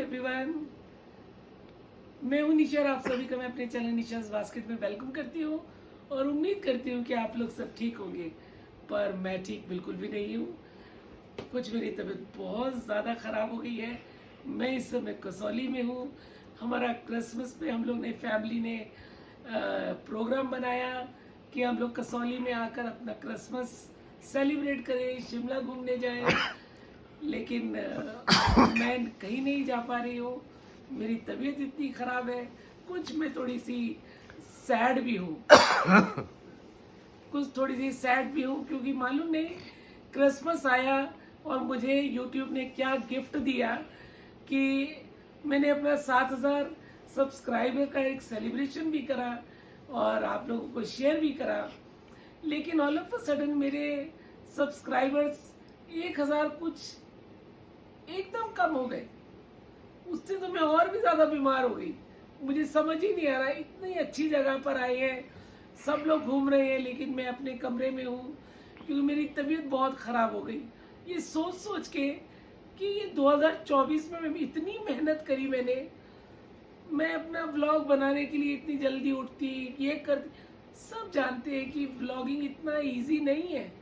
Everyone, मैं हूं निशा और आप सभी को मैं अपने चैनल निशा's बास्केट में वेलकम करती हूं और उम्मीद करती हूं कि आप लोग सब ठीक होंगे। पर मैं ठीक बिल्कुल भी नहीं हूं। कुछ मेरी तबीयत बहुत ज़्यादा ख़राब हो गई है। मैं इस समय कसौली में हूं। हमारा क्रिसमस पे हम लोग ने फैमिली ने प्रोग्राम बनाया कि हम लोग कसौली में आकर अपना क्रिसमस सेलिब्रेट करें, शिमला घूमने जाएं। लेकिन मैं कहीं नहीं जा पा रही हूँ। मेरी तबीयत इतनी ख़राब है, कुछ मैं थोड़ी सी सैड भी हूँ क्योंकि मालूम नहीं क्रिसमस आया और मुझे यूट्यूब ने क्या गिफ्ट दिया कि मैंने अपना 7000 सब्सक्राइबर का एक सेलिब्रेशन भी करा और आप लोगों को शेयर भी करा। लेकिन ऑल ऑफ अ सडन मेरे सब्सक्राइबर्स 1000 कुछ एकदम कम हो गए। उससे तो मैं और भी ज्यादा बीमार हो गई। मुझे समझ ही नहीं आ रहा, इतनी अच्छी जगह पर आए हैं, सब लोग घूम रहे हैं, लेकिन मैं अपने कमरे में हूँ क्योंकि मेरी तबीयत बहुत खराब हो गई। ये सोच सोच के कि ये 2024 में इतनी मेहनत करी मैं अपना व्लॉग बनाने के लिए इतनी जल्दी उठती, ये करती। सब जानते हैं कि व्लॉगिंग इतना इजी नहीं है।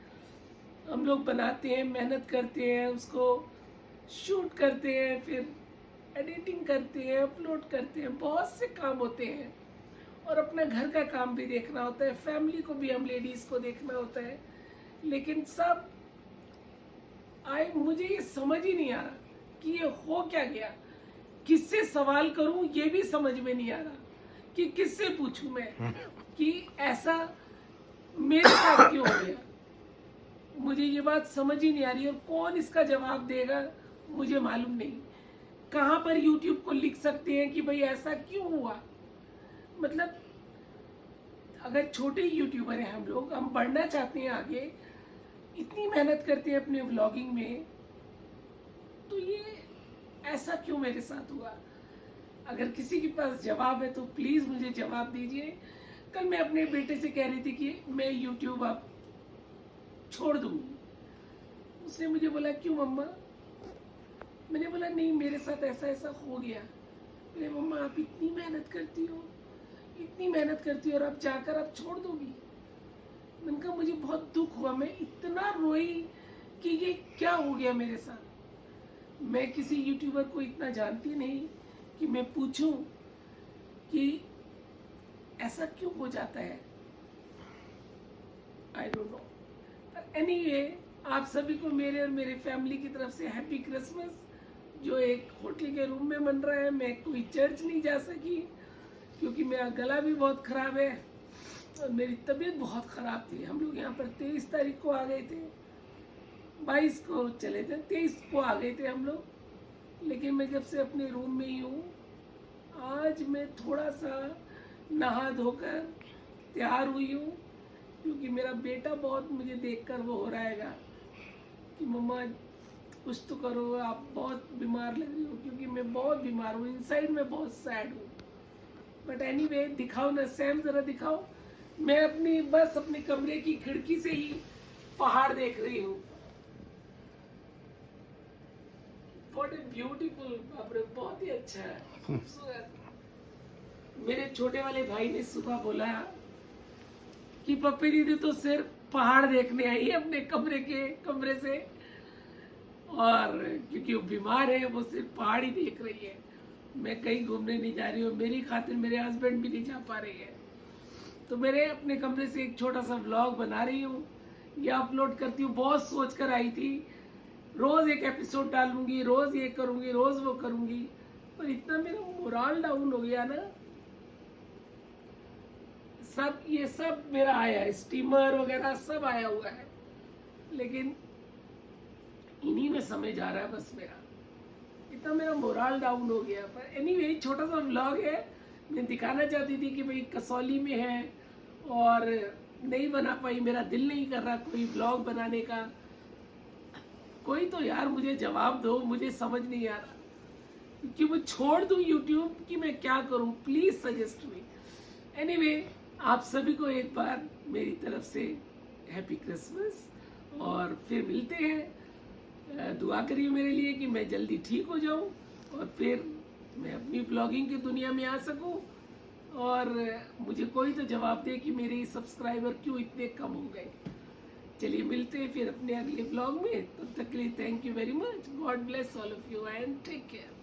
हम लोग बनाते हैं, मेहनत करते हैं, उसको शूट करते हैं, फिर एडिटिंग करते हैं, अपलोड करते हैं, बहुत से काम होते हैं और अपना घर का काम भी देखना होता है, फैमिली को भी हम लेडीज को देखना होता है। लेकिन सब मुझे ये समझ ही नहीं आ रहा कि ये हो क्या गया, किससे सवाल करूं ये भी समझ में नहीं आ रहा कि किससे पूछूं मैं कि ऐसा मेरे साथ क्यों हो गया। मुझे ये बात समझ ही नहीं आ रही और कौन इसका जवाब देगा मुझे मालूम नहीं। कहाँ पर YouTube को लिख सकते हैं कि भाई ऐसा क्यों हुआ। मतलब अगर छोटे यूट्यूबर हैं हम लोग, हम बढ़ना चाहते हैं आगे, इतनी मेहनत करते हैं अपने व्लॉगिंग में, तो ये ऐसा क्यों मेरे साथ हुआ। अगर किसी के पास जवाब है तो प्लीज मुझे जवाब दीजिए। कल मैं अपने बेटे से कह रही थी कि मैं YouTube अब छोड़ दूंगी। उसने मुझे बोला क्यों मम्मा। मैंने बोला नहीं, मेरे साथ ऐसा ऐसा हो गया। मेरे मम्मा आप इतनी मेहनत करती हो और अब जाकर आप छोड़ दोगी। मैंने कहा मुझे बहुत दुख हुआ, मैं इतना रोई कि ये क्या हो गया मेरे साथ। मैं किसी यूट्यूबर को इतना जानती नहीं कि मैं पूछूं कि ऐसा क्यों हो जाता है। I don't know. एनीवे, आप सभी को मेरे और मेरे फैमिली की तरफ से हैप्पी क्रिसमस। जो एक होटल के रूम में बन रहा है, मैं कोई चर्च नहीं जा सकी क्योंकि मेरा गला भी बहुत खराब है और मेरी तबीयत बहुत खराब थी। हम लोग यहाँ पर 23 तारीख को आ गए थे, 22 को चले थे, 23 को आ गए थे हम लोग। लेकिन मैं जब से अपने रूम में ही हूँ, आज मैं थोड़ा सा नहा धोकर तैयार हुई हूँ क्योंकि मेरा बेटा बहुत मुझे देखकर वो हो रहा है कि मम्मा कुछ तो करो, आप बहुत बीमार लग रही हो। क्योंकि मैं बहुत बीमार हूँ, इनसाइड में बहुत सैड हूँ। बट एनीवे, दिखाओ ना सैम, जरा दिखाओ। मैं अपने कमरे की खिड़की से ही पहाड़ देख रही हूँ। व्हाट ए ब्यूटीफुल, बाप रे, बहुत ही अच्छा है, खूबसूरत। मेरे छोटे वाले भाई ने सुबह बोला कि पप्पी दीदी तो सिर्फ पहाड़ देखने आई है अपने कमरे से, और क्योंकि वो बीमार है वो सिर्फ पहाड़ ही देख रही है। मैं कहीं घूमने नहीं जा रही हूँ, मेरी खातिर मेरे हस्बैंड भी नहीं जा पा रहे हैं। तो मेरे अपने कमरे से एक छोटा सा व्लॉग बना रही हूँ या अपलोड करती हूँ। बहुत सोच कर आई थी, रोज एक एपिसोड डालूंगी, रोज ये करूंगी, रोज वो करूंगी, पर इतना मेरा मोरल डाउन हो गया ना। ये सब मेरा आया है, स्टीमर वगैरह सब आया हुआ है, लेकिन इन्हीं में समय जा रहा है बस मेरा। इतना मेरा मोरल डाउन हो गया। पर एनीवे, छोटा सा व्लॉग है, मैं दिखाना चाहती थी कि भाई कसौली में है और नहीं बना पाई, मेरा दिल नहीं कर रहा कोई व्लॉग बनाने का। कोई तो यार मुझे जवाब दो, मुझे समझ नहीं आ रहा कि मैं छोड़ दूं यूट्यूब कि मैं क्या करूं। Please suggest me. एनीवे, आप सभी को एक बार मेरी तरफ से हैप्पी क्रिसमस और फिर मिलते हैं। दुआ करिए मेरे लिए कि मैं जल्दी ठीक हो जाऊं और फिर मैं अपनी ब्लॉगिंग की दुनिया में आ सकूं और मुझे कोई तो जवाब दे कि मेरे सब्सक्राइबर क्यों इतने कम हो गए। चलिए मिलते हैं फिर अपने अगले ब्लॉग में, तब तक के लिए thank you very much. God bless all of you and take care.